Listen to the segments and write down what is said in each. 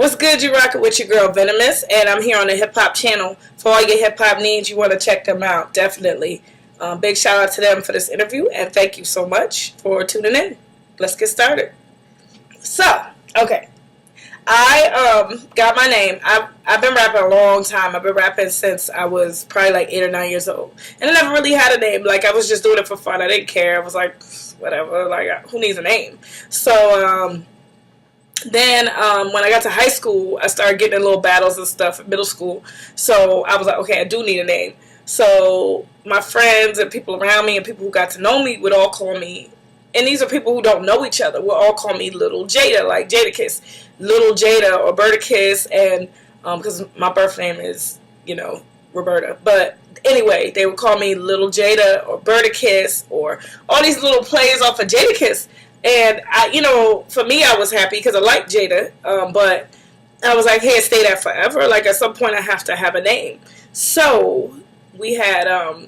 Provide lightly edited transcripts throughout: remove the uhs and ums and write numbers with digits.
What's good? You rocking with your girl Venomiss, and I'm here on the Hip Hop channel. For all your hip hop needs, you want to check them out, definitely. Big shout out to them for this interview, and thank you so much for tuning in. Let's get started. So, okay, I got my name. I've been rapping a long time. I've been rapping since I was probably like 8 or 9 years old, and I never really had a name. Like, I was just doing it for fun. I didn't care. I was like, whatever. Like, who needs a name? So then when I got to high school, I started getting in little battles and stuff in middle school. So I was like, okay, I do need a name. So my friends and people around me and people who got to know me would all call me, and these are people who don't know each other, would all call me Little Jada, like Jadakiss, Little Jada or Bertakiss, and because my birth name is, Roberta. But anyway, they would call me Little Jada or Bertakiss or all these little plays off of Jadakiss. And for me, I was happy because I liked Jada, but I was like, hey, stay that forever. Like, at some point, I have to have a name. So we had a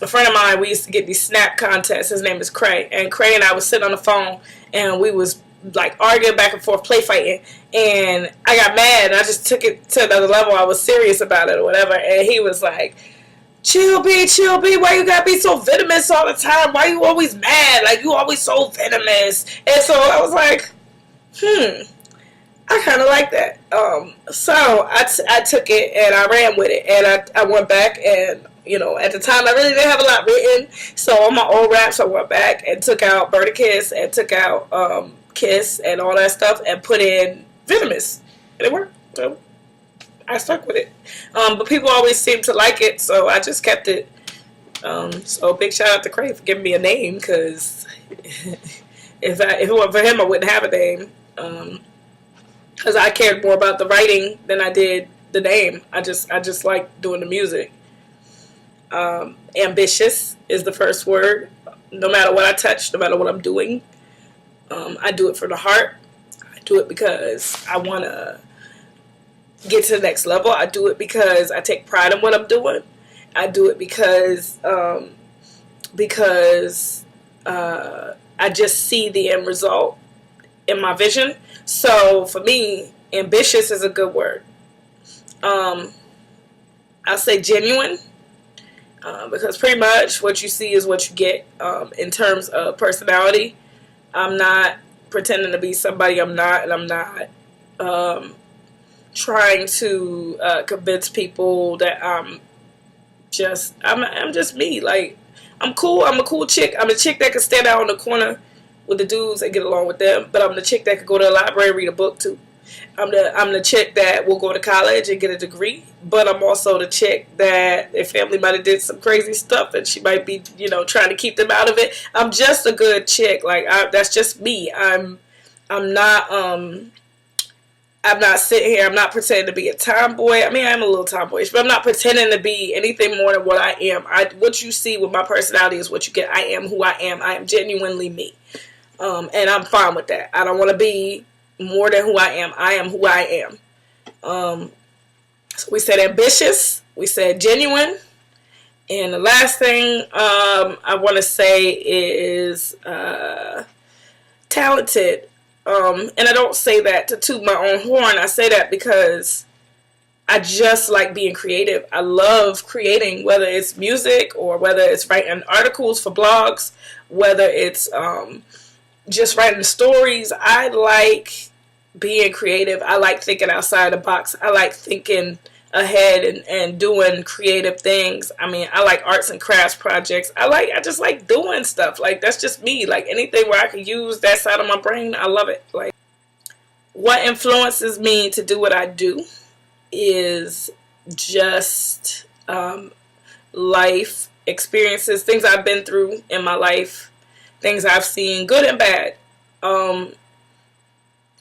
friend of mine. We used to get these snap contests. His name is Cray, and Cray and I was sitting on the phone, and we was like arguing back and forth, play fighting. And I got mad, and I just took it to another level. I was serious about it or whatever, and he was like, chill, B, why you gotta be so venomous all the time? Why you always mad? Like, you always so venomous. And so I was like, I kind of like that. So I took it and I ran with it, and I went back, and at the time I really didn't have a lot written. So on my old raps, I went back and took out Bertakiss and took out Kiss and all that stuff and put in Venomiss, and it worked. So I stuck with it. But people always seem to like it, so I just kept it. So big shout out to Cray for giving me a name, because if it weren't for him, I wouldn't have a name. Because I cared more about the writing than I did the name. I just like doing the music. Ambitious is the first word. No matter what I touch, no matter what I'm doing, I do it from the heart. I do it because I want to get to the next level. I do it because I take pride in what I'm doing. I do it because I just see the end result in my vision. So for me, ambitious is a good word. I'll say genuine, because pretty much what you see is what you get in terms of personality. I'm not pretending to be somebody I'm not, and I'm not trying to convince people that I'm just me. Like, I'm cool. I'm a cool chick. I'm a chick that can stand out on the corner with the dudes and get along with them. But I'm the chick that could go to the library and read a book too. I'm the chick that will go to college and get a degree. But I'm also the chick that their family might have did some crazy stuff and she might be trying to keep them out of it. I'm just a good chick. Like, that's just me. I'm not sitting here. I'm not pretending to be a tomboy. I mean, I'm a little tomboyish, but I'm not pretending to be anything more than what I am. What you see with my personality is what you get. I am who I am. I am genuinely me. And I'm fine with that. I don't want to be more than who I am. I am who I am. So we said ambitious. We said genuine. And the last thing I want to say is talented. And I don't say that to toot my own horn. I say that because I just like being creative. I love creating, whether it's music or whether it's writing articles for blogs, whether it's just writing stories. I like being creative. I like thinking outside the box. I like thinking ahead and doing creative things. I mean, I like arts and crafts projects. I just like doing stuff. Like, that's just me. Like, anything where I can use that side of my brain, I love it. Like, what influences me to do what I do is just life experiences, things I've been through in my life, things I've seen, good and bad,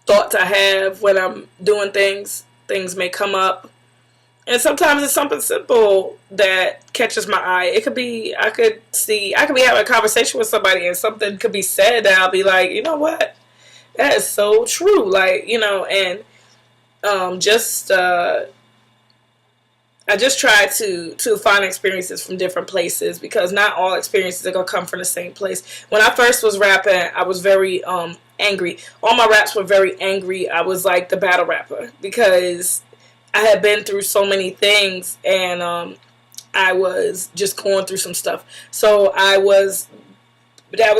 thoughts I have when I'm doing things may come up. And sometimes it's something simple that catches my eye. It could be, I could be having a conversation with somebody and something could be said that I'll be like, you know what? That is so true. Like, and I just try to find experiences from different places, because not all experiences are gonna come from the same place. When I first was rapping, I was very angry. All my raps were very angry. I was like the battle rapper, because I had been through so many things, and I was just going through some stuff. So that was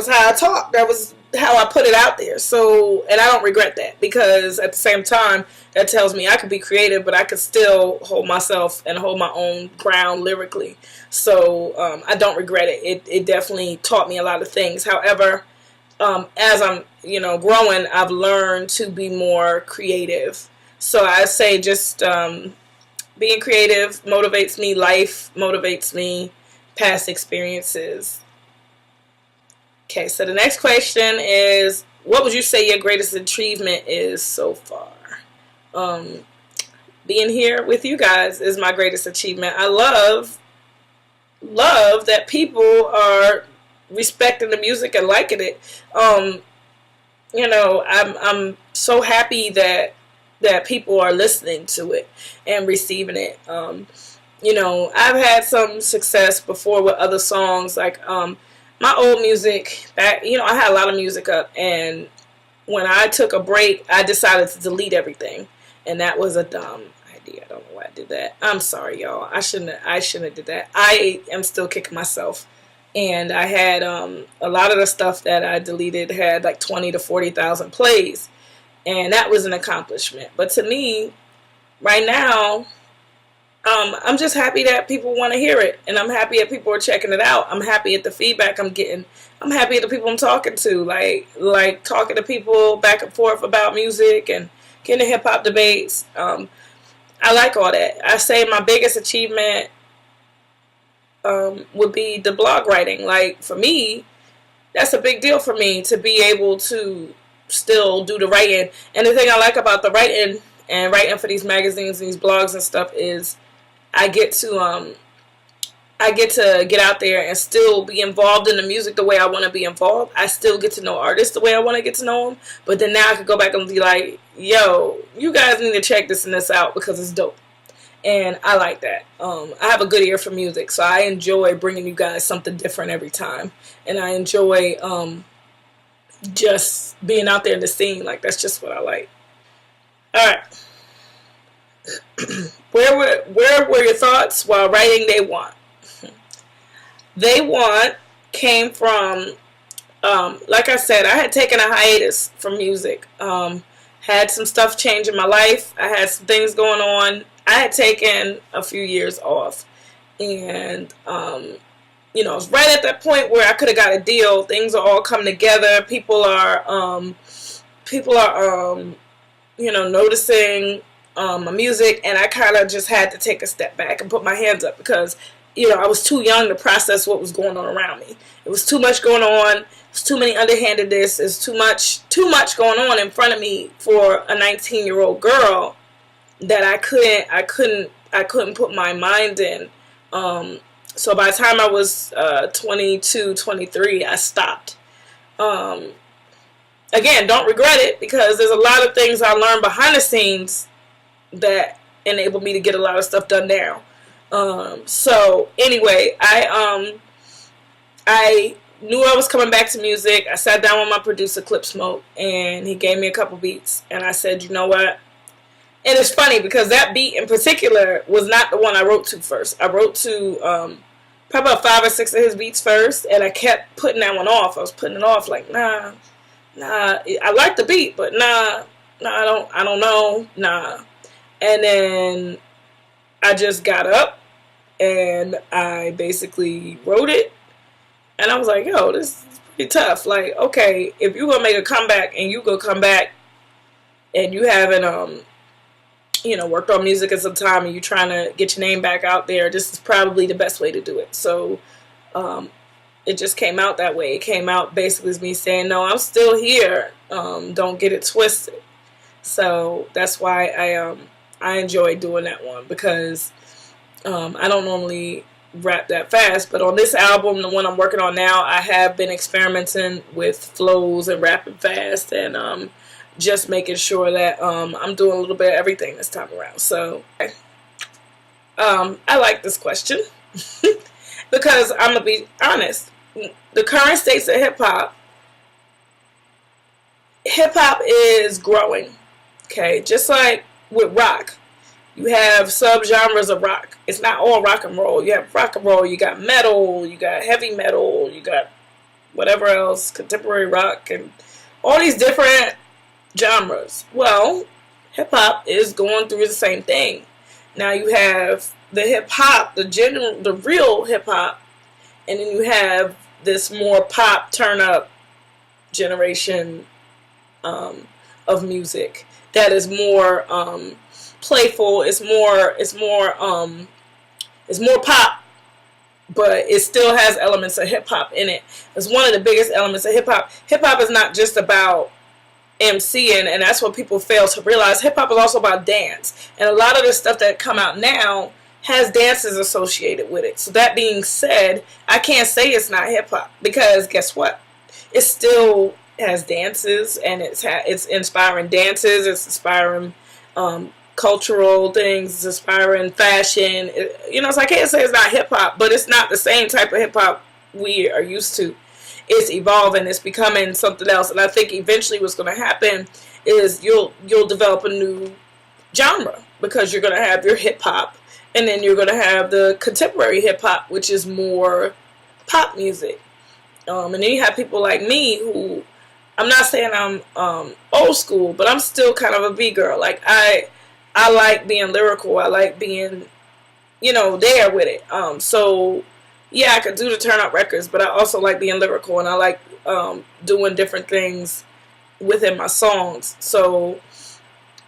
how I talked. That was how I put it out there. So, and I don't regret that, because at the same time, that tells me I could be creative, but I could still hold myself and hold my own ground lyrically. So I don't regret it. It definitely taught me a lot of things. However, as I'm growing, I've learned to be more creative. So I say just being creative motivates me. Life motivates me. Past experiences. Okay, so the next question is, what would you say your greatest achievement is so far? Being here with you guys is my greatest achievement. I love that people are respecting the music and liking it. I'm so happy that people are listening to it and receiving it. I've had some success before with other songs, like my old music back. I had a lot of music up, and when I took a break, I decided to delete everything, and that was a dumb idea. I don't know why I did that. I'm sorry, y'all. I shouldn't have did that. I am still kicking myself, and I had a lot of the stuff that I deleted had like 20 to 40,000 plays, and that was an accomplishment. But to me, right now, I'm just happy that people want to hear it, and I'm happy that people are checking it out. I'm happy at the feedback I'm getting. I'm happy at the people I'm talking to, like talking to people back and forth about music and getting hip hop debates. I like all that. I say my biggest achievement would be the blog writing. Like, for me, that's a big deal for me, to be able to still do the writing. And the thing I like about the writing and writing for these magazines and these blogs and stuff is I get to get out there and still be involved in the music the way I want to be involved. I still get to know artists the way I want to get to know them. But then now I could go back and be like, yo, you guys need to check this and this out, because it's dope. And I like that. I have a good ear for music, so I enjoy bringing you guys something different every time. And I enjoy just being out there in the scene. Like, that's just what I like. All right. Where were your thoughts while writing They Want? They Want came from, like I said, I had taken a hiatus from music. Had some stuff change in my life. I had some things going on. I had taken a few years off. And, it was right at that point where I could have got a deal. Things are all coming together. People are noticing my music, and I kind of just had to take a step back and put my hands up, because I was too young to process what was going on around me. It was too much going on. It was too many underhandedness. It's too much going on in front of me for a 19-year-old girl that I couldn't put my mind in. So by the time I was 22, 23, I stopped. Again, don't regret it, because there's a lot of things I learned behind the scenes that enabled me to get a lot of stuff done now. So anyway, I knew I was coming back to music. I sat down with my producer, Clip Smoke, and he gave me a couple beats, and I said, you know what? And it's funny, because that beat in particular was not the one I wrote to first. I wrote to probably about 5 or 6 of his beats first, and I kept putting that one off. I was putting it off, like, nah, I like the beat, but nah, I don't know, nah. And then I just got up and I basically wrote it, and I was like, yo, this is pretty tough. Like, okay, if you're gonna make a comeback and you go come back and you haven't worked on music at some time, and you're trying to get your name back out there, this is probably the best way to do it. So it just came out that way. It came out basically as me saying, no, I'm still here. Don't get it twisted. So that's why I enjoy doing that one, because I don't normally rap that fast, but on this album, the one I'm working on now, I have been experimenting with flows and rapping fast, and just making sure that I'm doing a little bit of everything this time around. So I like this question because I'm gonna be honest. The current states of hip hop is growing. Okay, just like with rock, you have subgenres of rock. It's not all rock and roll. You have rock and roll. You got metal. You got heavy metal. You got whatever else, contemporary rock, and all these different genres. Well, hip hop is going through the same thing. Now you have the hip hop, the real hip hop, and then you have this more pop turn up generation of music that is more playful. It's more pop, but it still has elements of hip hop in it. It's one of the biggest elements of hip hop. Hip hop is not just about MCing, and that's what people fail to realize. Hip hop is also about dance, and a lot of the stuff that come out now has dances associated with it. So that being said, I can't say it's not hip hop, because guess what? It still has dances, and it's inspiring dances. It's inspiring cultural things. It's inspiring fashion. So I can't say it's not hip hop, but it's not the same type of hip hop we are used to. It's evolving. It's becoming something else, and I think eventually what's going to happen is you'll develop a new genre, because you're going to have your hip hop, and then you're going to have the contemporary hip hop, which is more pop music. And then you have people like me who, I'm not saying I'm old school, but I'm still kind of a B-girl. Like I like being lyrical. I like being, there with it. So yeah, I could do the turn up records, but I also like being lyrical, and I like doing different things within my songs. So,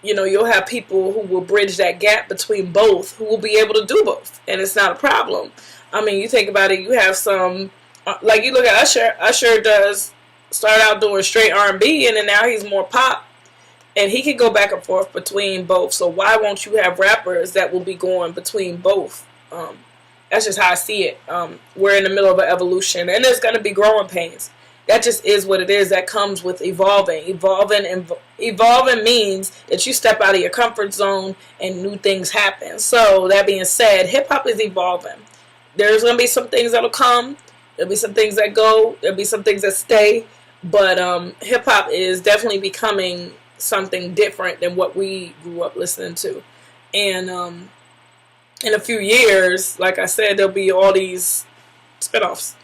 you'll have people who will bridge that gap between both, who will be able to do both, and it's not a problem. I mean, you think about it, you have some, like you look at Usher. Usher does start out doing straight R&B, and then now he's more pop, and he can go back and forth between both. So why won't you have rappers that will be going between both? That's just how I see it. We're in the middle of an evolution, and there's going to be growing pains. That just is what it is. That comes with evolving. Evolving means that you step out of your comfort zone and new things happen. So that being said, hip-hop is evolving. There's going to be some things that will come. There'll be some things that go. There'll be some things that stay. But hip-hop is definitely becoming something different than what we grew up listening to. And in a few years, like I said, there'll be all these spinoffs.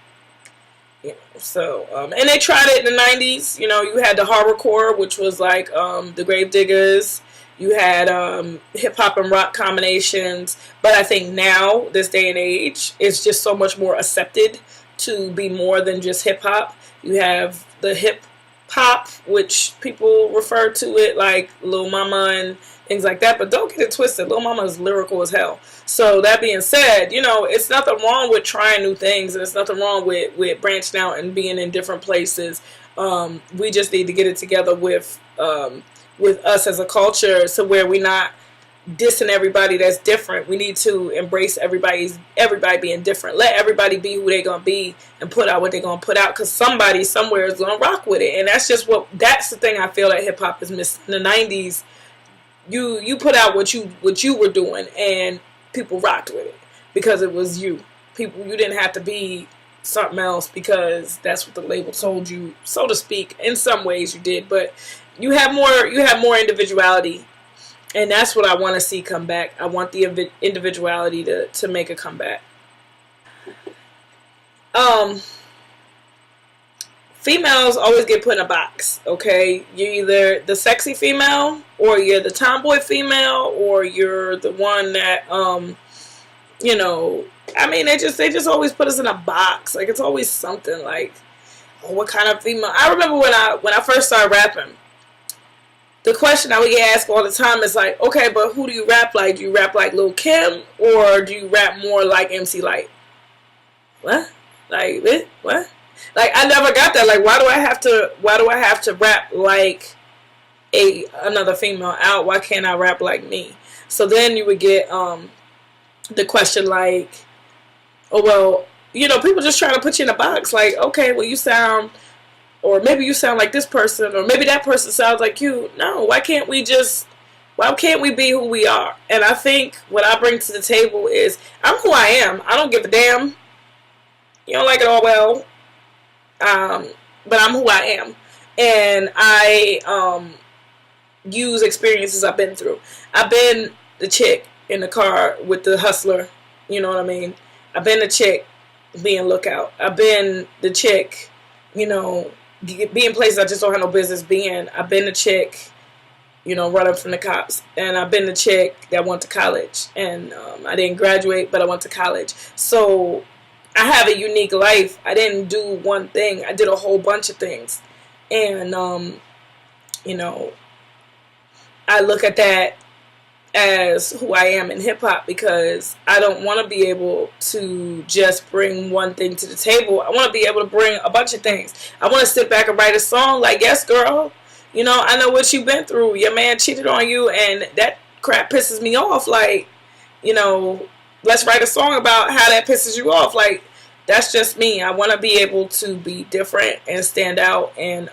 So, and they tried it in the 90s. You had the horrorcore, which was like the Grave Diggers. You had hip-hop and rock combinations. But I think now, this day and age, it's just so much more accepted to be more than just hip-hop. You have the hip-hop, which people refer to it like Lil Mama and things like that. But don't get it twisted. Lil Mama is lyrical as hell. So that being said, it's nothing wrong with trying new things, and it's nothing wrong with branching out and being in different places. We just need to get it together with us as a culture, so where we're not dissing everybody that's different. We need to embrace everybody being different. Let everybody be who they're gonna be and put out what they're gonna put out, because somebody somewhere is gonna rock with it. And that's the thing I feel that hip hop is missing. In the 90s, you put out what you were doing, and people rocked with it because it was you. You didn't have to be something else because that's what the label told you, so to speak. In some ways you did, but you have more individuality, and that's what I want to see come back. I want the individuality to make a comeback. Females always get put in a box, okay? You're either the sexy female, or you're the tomboy female, or you're the one that, they just always put us in a box. Like, it's always something like, oh, what kind of female? I remember when I first started rapping, the question I would get asked all the time is like, okay, but who do you rap like? Do you rap like Lil Kim, or do you rap more like MC Lyte? What? Like, what? Like, I never got that. Like, why do I have to rap like another female out? Why can't I rap like me? So then you would get the question like, oh, well, people just trying to put you in a box. Like, okay, well, you sound, or maybe you sound like this person, or maybe that person sounds like you. No, why can't we just Why can't we be who we are? And I think what I bring to the table is I'm who I am. I don't give a damn. You don't like it all, well, but I'm who I am. And I use experiences I've been through. I've been the chick in the car with the hustler. You know what I mean? I've been the chick being lookout. I've been the chick, you know, being places I just don't have no business being. I've been the chick, you know, running from the cops. And I've been the chick that went to college. And I didn't graduate, but I went to college. So I have a unique life. I didn't do one thing. I did a whole bunch of things. And, you know, I look at that as who I am in hip-hop, because I don't want to be able to just bring one thing to the table. I want to be able to bring a bunch of things. I want to sit back and write a song like, yes, girl, you know, I know what you've been through. Your man cheated on you, and that crap pisses me off. Like, you know, let's write a song about how that pisses you off. Like, that's just me. I want to be able to be different and stand out and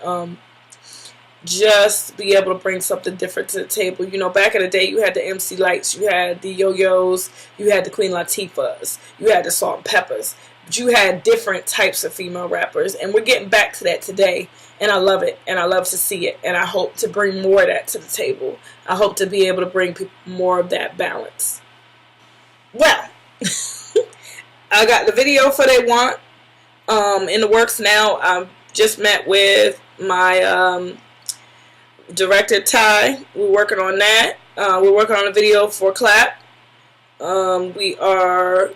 just be able to bring something different to the table. You know, back in the day, you had the MC Lights, you had the Yo-Yos, you had the Queen Latifahs, you had the Salt and Peppers. But you had different types of female rappers, and we're getting back to that today. And I love it, and I love to see it, and I hope to bring more of that to the table. I hope to be able to bring people more of that balance. Well, I got the video for They Want in the works now. I've just met with my director Ty. We're working on that. We're working on a video for Clap. We are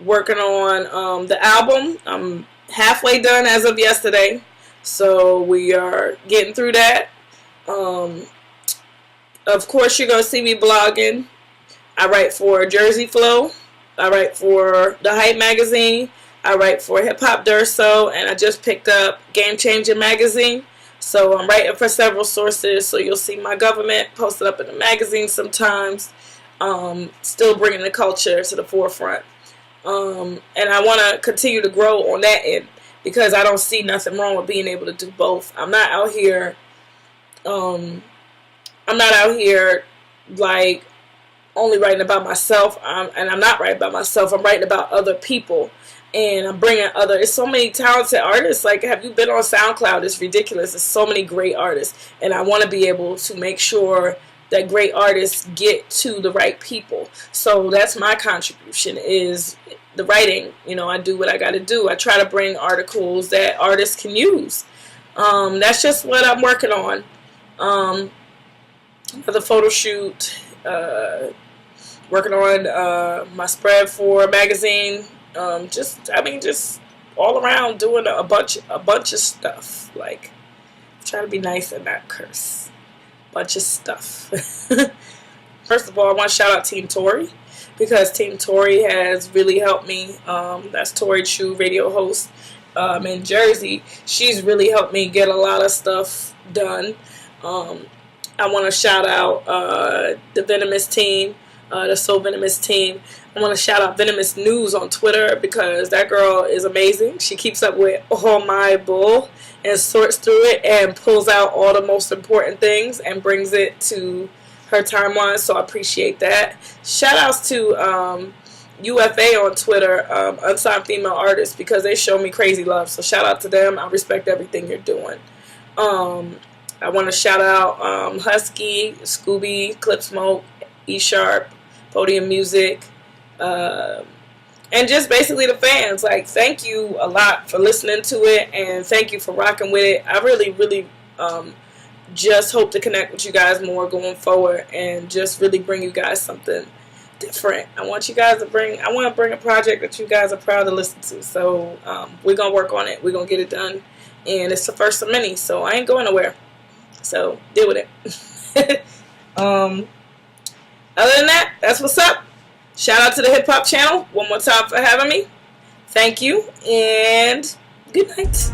working on the album. I'm halfway done as of yesterday, so we are getting through that. Of course, you're gonna see me blogging. I write for Jersey Flow. I write for The Hype magazine. I write for Hip Hop Durso, and I just picked up Game Changer magazine. So I'm writing for several sources, so you'll see my government posted up in the magazine sometimes. Still bringing the culture to the forefront. And I want to continue to grow on that end, because I don't see nothing wrong with being able to do both. I'm not out here, like only writing about myself, and I'm not writing about myself. I'm writing about other people. And I'm bringing there's so many talented artists. Like, have you been on SoundCloud? It's ridiculous. There's so many great artists. And I want to be able to make sure that great artists get to the right people. So that's my contribution, is the writing. You know, I do what I got to do. I try to bring articles that artists can use. That's just what I'm working on. Another photo shoot. Working on my spread for a magazine. Just all around doing a bunch of stuff. Like, try to be nice and not curse. Bunch of stuff. First of all, I want to shout out Team Tori, because Team Tori has really helped me. That's Tori Chu, radio host in Jersey. She's really helped me get a lot of stuff done. I want to shout out the Venomiss team. The So Venomiss team. I want to shout out Venomiss News on Twitter, because that girl is amazing. She keeps up with all my bull and sorts through it and pulls out all the most important things and brings it to her timeline, so I appreciate that. Shout outs to UFA on Twitter, Unsigned Female Artists, because they show me crazy love, so shout out to them. I respect everything you're doing. I want to shout out Husky, Scooby, Clip Smoke, E Sharp, Podium Music, and just basically the fans. Like, thank you a lot for listening to it, and thank you for rocking with it. I really just hope to connect with you guys more going forward, and just really bring you guys something different. I want to bring a project that you guys are proud to listen to. So we're gonna work on it. We're gonna get it done, and it's the first of many, so I ain't going nowhere. So deal with it. Other than that, that's what's up. Shout out to the Hip Hop Channel one more time for having me. Thank you, and good night.